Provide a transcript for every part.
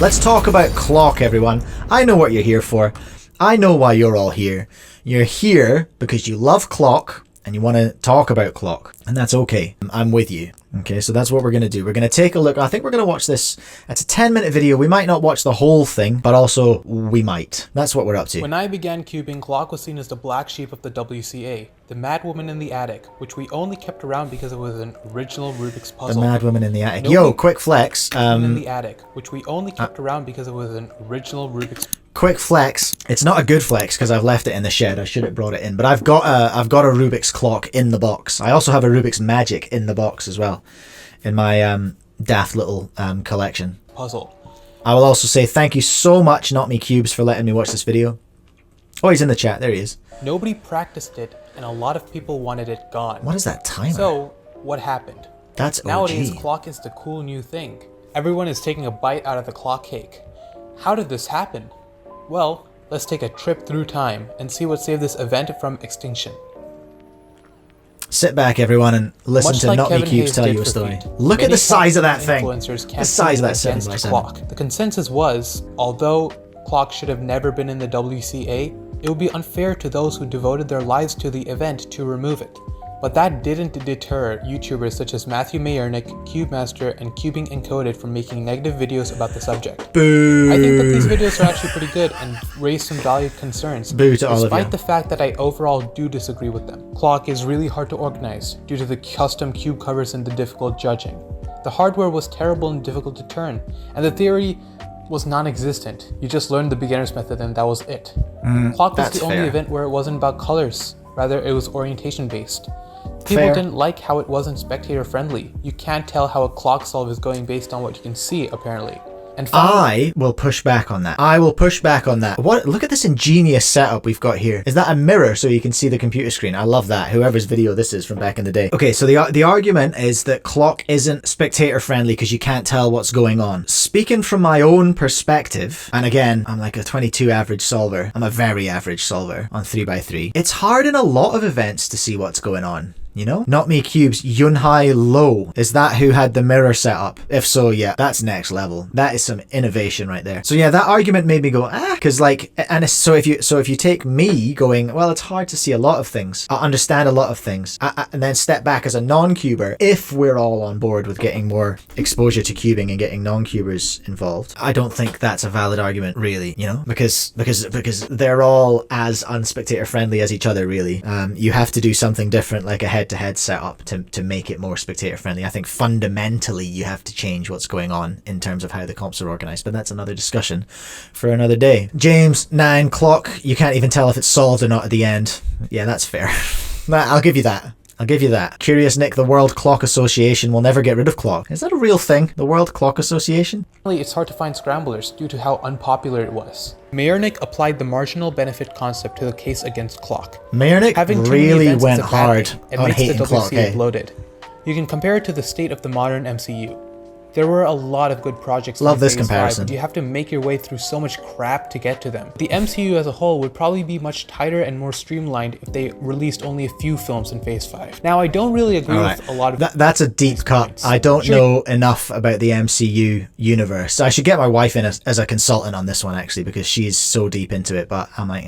Let's talk about clock, everyone. I know what you're here for. I know why you're all here. You're here because you love clock and you want to talk about clock, and that's okay. I'm with you. Okay, so that's what we're going to do. We're going to take a look. I think we're going to watch this. It's a 10-minute video. We might not watch the whole thing, but also we might. That's what we're up to. When I began cubing, clock was seen as the black sheep of the WCA, the Mad Woman in the Attic, which we only kept around because it was an original Rubik's puzzle. The Mad Woman in the Attic. Yo, quick flex. In the Attic, which we only kept around because it was an original Rubik's. Quick flex. It's not a good flex because I've left it in the shed. I should have brought it in, but I've got a Rubik's clock in the box. I also have a Rubik's Magic in the box as well, in my daft little collection. Puzzle. I will also say thank you so much, Not Me Cubes, for letting me watch this video. Oh, he's in the chat. There he is. Nobody practiced it, and a lot of people wanted it gone. What is that timer? So, what happened? That's OG. Nowadays, clock is the cool new thing. Everyone is taking a bite out of the clock cake. How did this happen? Well, let's take a trip through time and see what saved this event from extinction. Sit back, everyone, and listen to Not Me Cubes tell you a story. Look at the size of that thing. The size of that 7x7. Clock. The consensus was, although clock should have never been in the WCA, it would be unfair to those who devoted their lives to the event to remove it. But that didn't deter YouTubers such as Matthew Mayernick, CubeMaster, and Cubing Encoded from making negative videos about the subject. Boo! I think that these videos are actually pretty good and raise some valid concerns, Boo to all of you. despite the fact that I overall do disagree with them. Clock is really hard to organize due to the custom cube covers and the difficult judging. The hardware was terrible and difficult to turn, and the theory was non-existent. You just learned the beginner's method and that was it. Clock was the only event where it wasn't about colors, rather it was orientation based. People didn't like how it wasn't spectator friendly. You can't tell how a clock solve is going based on what you can see, apparently. And I will push back on that. I will push back on that. What? Look at this ingenious setup we've got here. Is that a mirror so you can see the computer screen? I love that. Whoever's video this is from back in the day. Okay, so the argument is that clock isn't spectator friendly because you can't tell what's going on. Speaking from my own perspective, and again, I'm like a 22 average solver. I'm a very average solver on 3x3. It's hard in a lot of events to see what's going on. You know? Not Me Cubes, Yunhai Low. Is that who had the mirror set up? If so, yeah, that's next level. That is some innovation right there. So yeah, that argument made me go, because like, and so if you take me going, well, it's hard to see a lot of things. I understand a lot of things. And then step back as a non-cuber, if we're all on board with getting more exposure to cubing and getting non-cubers involved, I don't think that's a valid argument, really, you know? Because they're all as unspectator friendly as each other, really. You have to do something different, like a head-to-head setup to make it more spectator friendly. I think fundamentally you have to change what's going on in terms of how the comps are organized, but that's another discussion for another day. James, 9 clock, you can't even tell if it's solved or not at the end. Yeah, that's fair. I'll give you that. I'll give you that. Curious Nick, the World Clock Association will never get rid of clock. Is that a real thing? The World Clock Association? It's hard to find scramblers due to how unpopular it was. Mayernick applied the marginal benefit concept to the case against clock. Mayernick really went hard on hating clock. Bloated. You can compare it to the state of the modern MCU. There were a lot of good projects. Love this comparison. But you have to make your way through so much crap to get to them. The MCU as a whole would probably be much tighter and more streamlined if they released only a few films in Phase 5. Now, I don't really agree with a lot of that's a deep cut. I don't know enough about the MCU universe. I should get my wife in as a consultant on this one, actually, because she's so deep into it, but I'm like,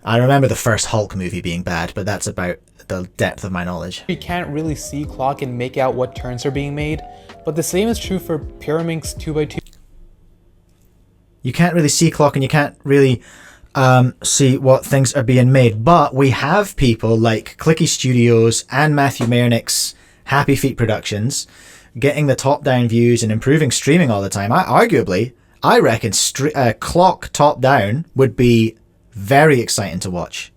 I remember the first Hulk movie being bad, but that's about the depth of my knowledge. You can't really see clock and make out what turns are being made, but the same is true for Pyraminx 2x2. You can't really see clock and you can't really see what things are being made, but we have people like Clicky Studios and Matthew Mayernick's Happy Feet Productions getting the top-down views and improving streaming all the time. I reckon clock top-down would be very exciting to watch.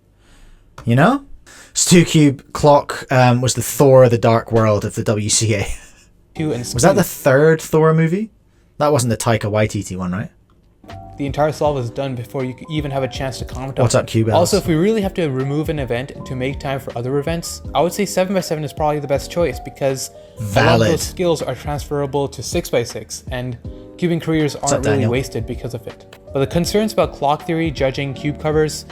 You know? StuCube clock was the Thor of the Dark World of the WCA. Was that the third Thor movie? That wasn't the Taika Waititi one, right? The entire solve is done before you even have a chance to comment on it. What's up, Cube? Also, if we really have to remove an event to make time for other events, I would say 7x7 is probably the best choice because a lot of those skills are transferable to 6x6 and cubing careers aren't really wasted because of it. But the concerns about clock theory, judging, cube covers,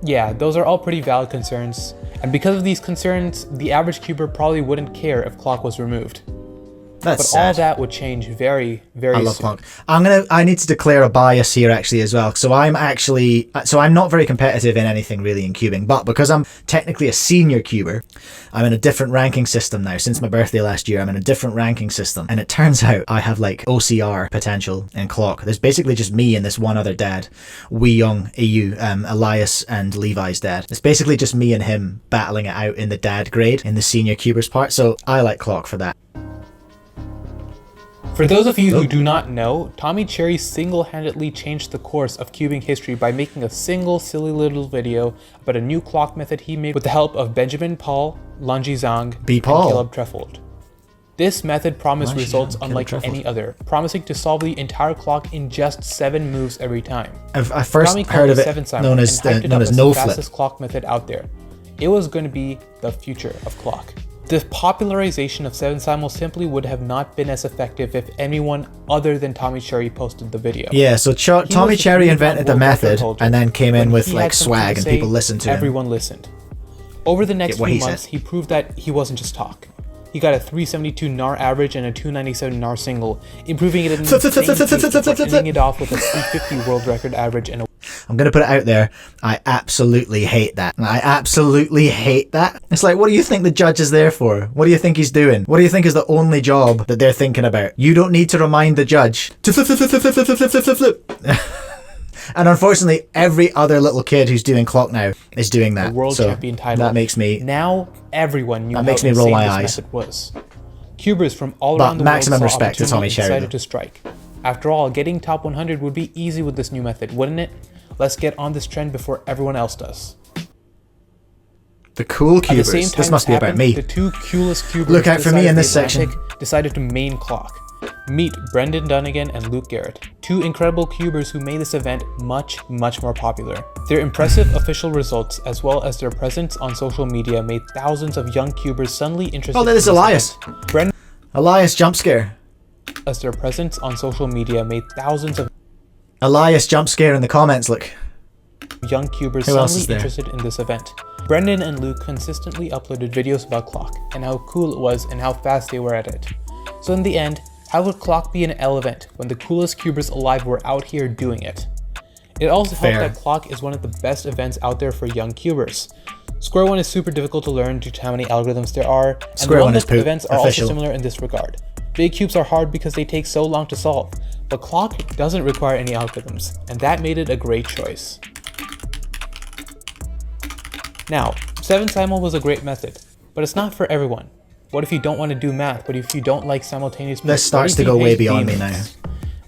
yeah, those are all pretty valid concerns. And because of these concerns, the average cuber probably wouldn't care if clock was removed. That's But sad. all that would change very, very I love soon. Clock. I need to declare a bias here actually as well. So I'm not very competitive in anything really in cubing, but because I'm technically a senior cuber, I'm in a different ranking system now. Since my birthday last year, I'm in a different ranking system. And it turns out I have like OCR potential in Clock. There's basically just me and this one other dad, Wee Young EU, Elias and Levi's dad. It's basically just me and him battling it out in the dad grade in the senior cubers part. So I like Clock for that. For those of you who do not know, Tommy Cherry single-handedly changed the course of cubing history by making a single silly little video about a new clock method he made with the help of Benjamin Paul, Lanji Zhang, and Caleb Treffold. This method promised results unlike any other, promising to solve the entire clock in just 7 moves every time. I first heard of it known as no flip. Fastest clock method out there. It was going to be the future of clock. The popularization of 7-simul simply would have not been as effective if anyone other than Tommy Cherry posted the video. Yeah, so Tommy Cherry invented the method and then came in with like swag and people listened to him. Everyone listened. Over the next few months, he proved that he wasn't just talk. He got a 372 NAR average and a 297 NAR single, improving it at an insane pace, ending it off with a 350 world record average and a I'm going to put it out there. I absolutely hate that. I absolutely hate that. It's like, what do you think the judge is there for? What do you think he's doing? What do you think is the only job that they're thinking about? You don't need to remind the judge to flip. And unfortunately, every other little kid who's doing Clock now is doing that. The world champion title. That makes me... Now everyone knew that makes me roll my eyes. Method was. Cubers from all around the world maximum respect to Tommy Cherry decided to strike. After all, getting top 100 would be easy with this new method, wouldn't it? Let's get on this trend before everyone else does. The cool cubers. At the same time this must be about me. The two coolest cubers Look out for me in this section. Decided to main Clock. Meet Brendan Dunnigan and Luke Garrett, two incredible cubers who made this event much more popular. Their impressive official results, as well as their presence on social media, made thousands of young cubers suddenly interested. Oh, there's Elias. Brendan. Elias jump scare. As their presence on social media made thousands of Elias jump scare in the comments. Look. Young cubers suddenly interested in this event. Brendan and Luke consistently uploaded videos about Clock and how cool it was and how fast they were at it. So in the end, how would Clock be an L event when the coolest cubers alive were out here doing it? It also helped that Clock is one of the best events out there for young cubers. Square One is super difficult to learn due to how many algorithms there are, and the longest events are also similar in this regard. Big cubes are hard because they take so long to solve, but Clock doesn't require any algorithms, and that made it a great choice. Now, 7-simul was a great method, but it's not for everyone. What if you don't want to do math? What if you don't like simultaneous moves? This starts to go way beyond me now.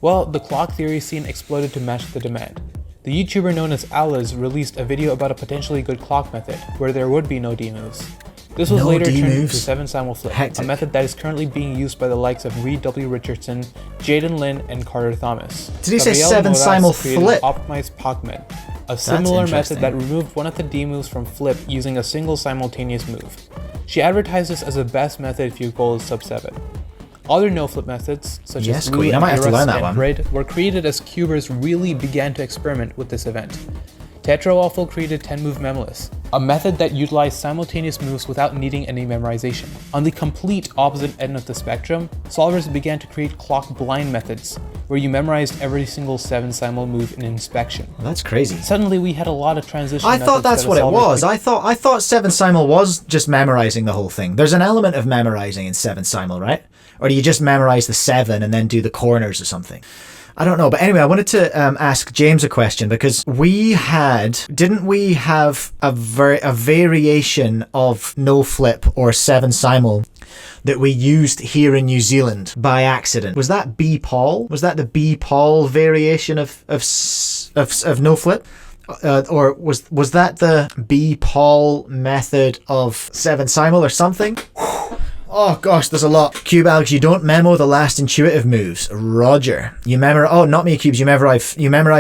Well, the clock theory scene exploded to match the demand. The YouTuber known as Aliz released a video about a potentially good clock method, where there would be no D moves. This was later turned into 7-simul flip, a method that is currently being used by the likes of Reed W. Richardson, Jaden Lin, and Carter Thomas. Did he say 7-simul flip? Optimized Pacman, a similar method that removed one of the D moves from flip using a single simultaneous move. She advertised this as the best method if your goal is sub 7. Other no-flip methods, such as Rubik and BRIBED, were created as cubers really began to experiment with this event. TetraWaffle created 10-move memless, a method that utilized simultaneous moves without needing any memorization. On the complete opposite end of the spectrum, solvers began to create clock blind methods, where you memorized every single 7-simul move in inspection. Well, that's crazy. Suddenly we had a lot of transition methods. I thought that's what it was. I thought 7-simul was just memorizing the whole thing. There's an element of memorizing in 7-simul, right? Or do you just memorize the 7 and then do the corners or something? I don't know, but anyway, I wanted to ask James a question, because didn't we have a variation of no flip or 7-simul that we used here in New Zealand by accident? Was that B Paul? Was that the B Paul variation of no flip? Or was that the B Paul method of 7-simul or something? Oh gosh, there's a lot. Cube Alex, you don't memo the last intuitive moves. Roger. You memorize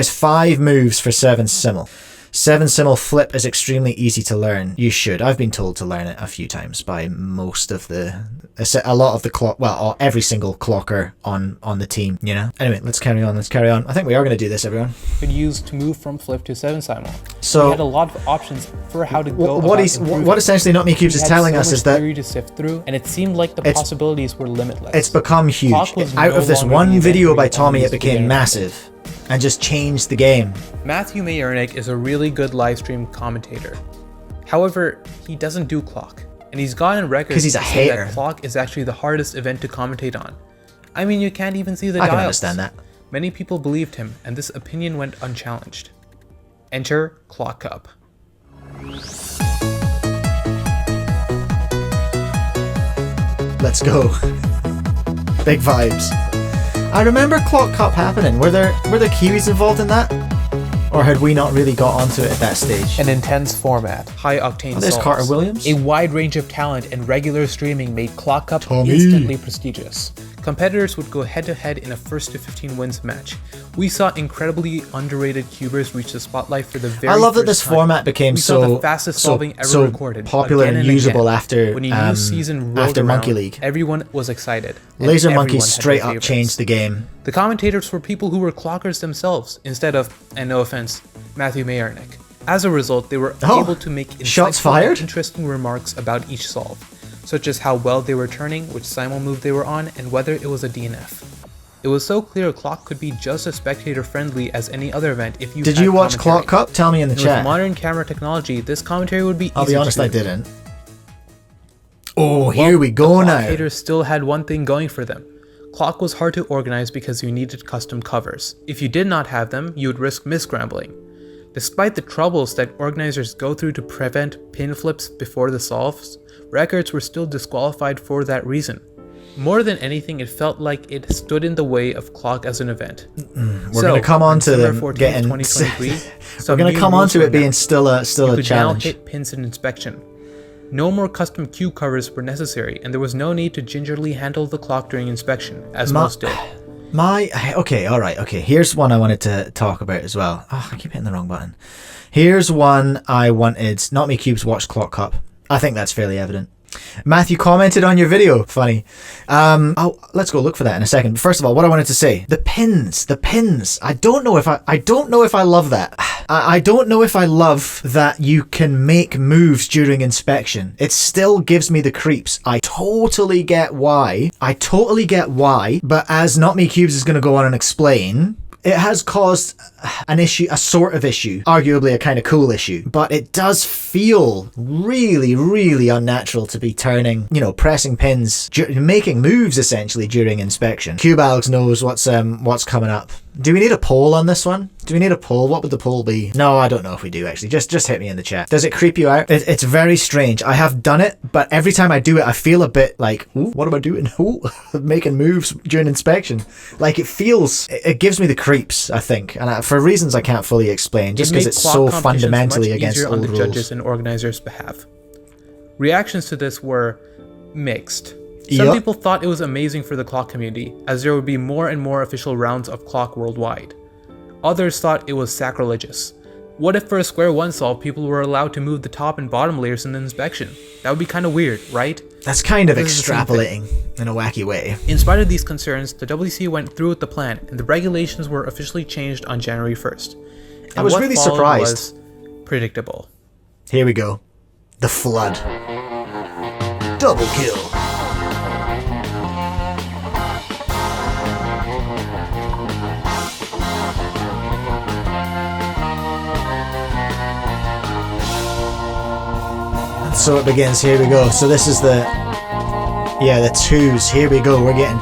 5 moves for 7-simul. 7-symbol flip is extremely easy to learn. You should. I've been told to learn it a few times by most of a lot of the clock, well, every single clocker on the team, you know? Anyway, let's carry on. I think we are going to do this, everyone. Could use to move from flip to 7-symbol. So we had a lot of options for how to go what essentially Not Me Cubes is telling us is that theory to sift through, and it seemed like the possibilities were limitless. It's become huge. Out of this one video by Tommy, it became massive and just changed the game. Matthew Mayernick is a really good live stream commentator. However, he doesn't do clock, and he's gotten records because he's a hater. That clock is actually the hardest event to commentate on. I mean, you can't even see the dials. I can understand that. Many people believed him, and this opinion went unchallenged. Enter Clock Cup. Let's go. Big vibes. I remember Clock Cup happening. Were there Kiwis involved in that? Or had we not really got onto it at that stage? An intense format, high octane there's songs, Carter Williams. A wide range of talent and regular streaming made Clock Cup instantly prestigious. Competitors would go head-to-head in a first to 15 wins match. We saw incredibly underrated cubers reach the spotlight for the very first time. I love that this format became the fastest solving ever recorded, popular and usable again. after when a new season rolled after around, Monkey League. Everyone was excited. Laser Monkey straight up changed the game. The commentators were people who were clockers themselves, instead of, and no offense, Matthew Mayernick. As a result, they were able to make interesting remarks about each solve, such as how well they were turning, which simul move they were on, and whether it was a DNF. It was so clear Clock could be just as spectator-friendly as any other event if you Did you watch Clock Cup? Tell me in the chat. With modern camera technology, this commentary would be easy. I'll be honest, I didn't. Oh, here we go now. Commentators still had one thing going for them. Clock was hard to organize because you needed custom covers. If you did not have them, you would risk miscrambling. Despite the troubles that organizers go through to prevent pin flips before the solves, records were still disqualified for that reason. More than anything, it felt like it stood in the way of Clock as an event. We're going to come on to them getting. We're going to come on to it being still a challenge. Now hit pins in inspection. No more custom cube covers were necessary, and there was no need to gingerly handle the clock during inspection, as most did. Okay, here's one I wanted to talk about as well. Oh, I keep hitting the wrong button. Here's one I wanted. Not Me Cubes watched Clock Cup. I think that's fairly evident. Matthew commented on your video. Funny. Let's go look for that in a second. But first of all, what I wanted to say, the pins. I don't know if I love that. I don't know if I love that you can make moves during inspection. It still gives me the creeps. I totally get why. But as Not Me Cubes is going to go on and explain, it has caused an issue, a sort of issue, arguably a kind of cool issue, but it does feel really, really unnatural to be turning, pressing pins, making moves essentially during inspection. CubeAlex knows what's coming up. Do we need a poll on this one? Do we need a poll? What would the poll be? No, I don't know if we do actually. Just hit me in the chat. Does it creep you out? It's very strange. I have done it, but every time I do it, I feel a bit like, ooh, what am I doing? Ooh, making moves during inspection. Like it gives me the creeps, I think, and for reasons I can't fully explain, just because it's so fundamentally against old rules. Judges and organizers' behalf. Reactions to this were mixed. Some people thought it was amazing for the clock community, as there would be more and more official rounds of clock worldwide. Others thought it was sacrilegious. What if for a square one solve, people were allowed to move the top and bottom layers in the inspection? That would be kind of weird, right? That's kind of extrapolating in a wacky way. In spite of these concerns, the WC went through with the plan, and the regulations were officially changed on January 1st. And I was really surprised. Was predictable. Here we go. The Flood. Double kill. So it begins. Here we go. So this is the twos. Here we go. We're getting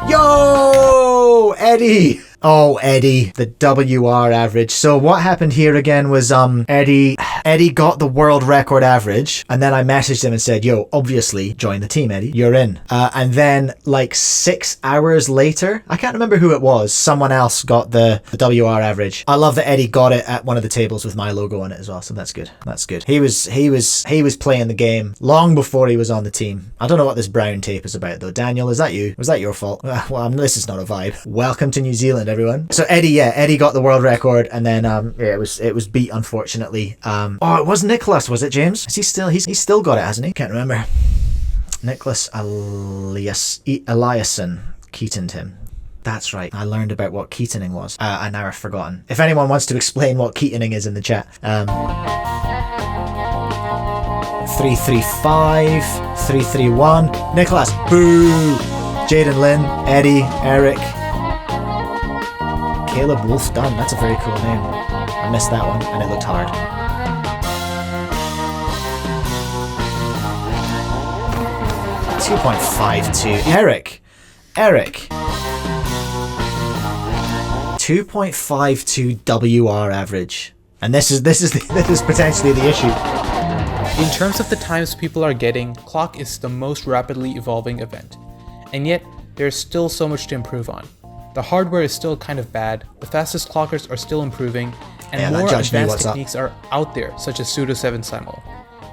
yo Eddie. Oh, Eddie, the WR average. So what happened here again was Eddie Eddie got the world record average, and then I messaged him and said, yo, obviously join the team, Eddie, you're in. And then like 6 hours later, I can't remember who it was, someone else got the WR average. I love that Eddie got it at one of the tables with my logo on it as well, so that's good. That's good. He was playing the game long before he was on the team. I don't know what this brown tape is about though. Daniel, is that you? Was that your fault? Well, this is not a vibe. Welcome to New Zealand, everyone. So Eddie got the world record, and then it was beat, unfortunately. Oh, it was Nicholas, was it, James? Is he still? He's still got it, hasn't he? Can't remember. Nicholas Eliasson Keatoned him. That's right. I learned about what Keatoning was. And now I've forgotten. If anyone wants to explain what Keatoning is in the chat. 335, 331. Nicholas. Boo. Jaden Lynn. Eddie. Eric. Caleb Wolf Dunn. That's a very cool name. I missed that one and it looked hard. .52. Eric. 2.52 WR average. And this is potentially the issue. In terms of the times people are getting, Clock is the most rapidly evolving event. And yet, there's still so much to improve on. The hardware is still kind of bad, the fastest clockers are still improving, and more advanced techniques are out there, such as Pseudo 7 Simul.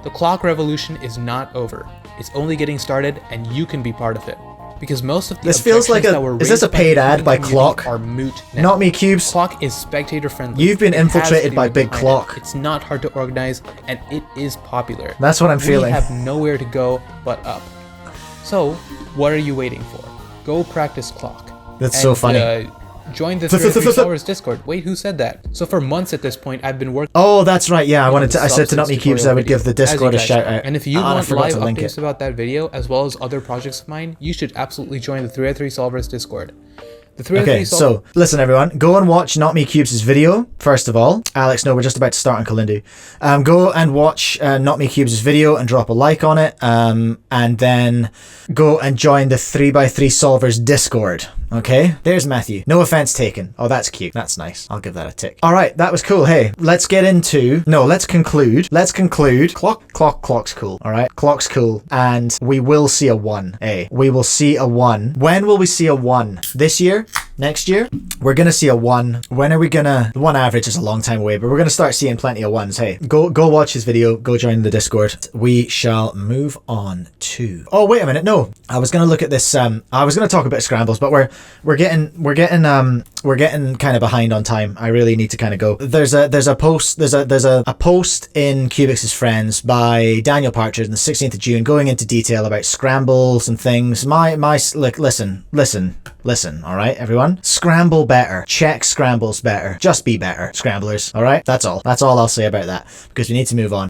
The clock revolution is not over. It's only getting started, and you can be part of it. Because most of the this feels like is this a paid ad by Clock? Are moot now. Not me, Cubes. Clock is spectator friendly. You've been infiltrated by Big Clock. It's not hard to organize, and it is popular. That's what I'm feeling. We have nowhere to go but up. So, what are you waiting for? Go practice Clock. That's so funny. Join the 303 Solvers Discord. Wait, who said that? So for months at this point, I've been working. Oh, that's right. Yeah, I said to Not Me Cubes I would give the Discord a shout out. And if you want live updates about that video, as well as other projects of mine, you should absolutely join the 303 Solvers Discord. Okay, so listen everyone, go and watch Not Me Cubes' video, first of all. Alex, no, we're just about to start on Kalindu. Go and watch Not Me Cubes' video and drop a like on it, and then go and join the 3x3 Solvers Discord. Okay, there's Matthew. No offense taken. Oh, that's cute. That's nice. I'll give that a tick. All right, that was cool. Hey, let's conclude. Clock's cool. All right, Clock's cool, and we will see a 1. We will see a 1. When will we see a 1? This year? Next year? We're gonna see a 1. When are we gonna... 1 average is a long time away, but we're gonna start seeing plenty of 1s. Hey, go watch his video. Go join the Discord. We shall move on to... Oh, wait a minute. No, I was gonna look at this. I was gonna talk about scrambles, but we're getting kind of behind on time. I really need to kind of go. There's a post in Cubix's Friends by Daniel Partridge on the 16th of June going into detail about scrambles and things. Listen, all right, everyone? Scramble better. Check scrambles better. Just be better, scramblers, all right? That's all. That's all I'll say about that, because we need to move on.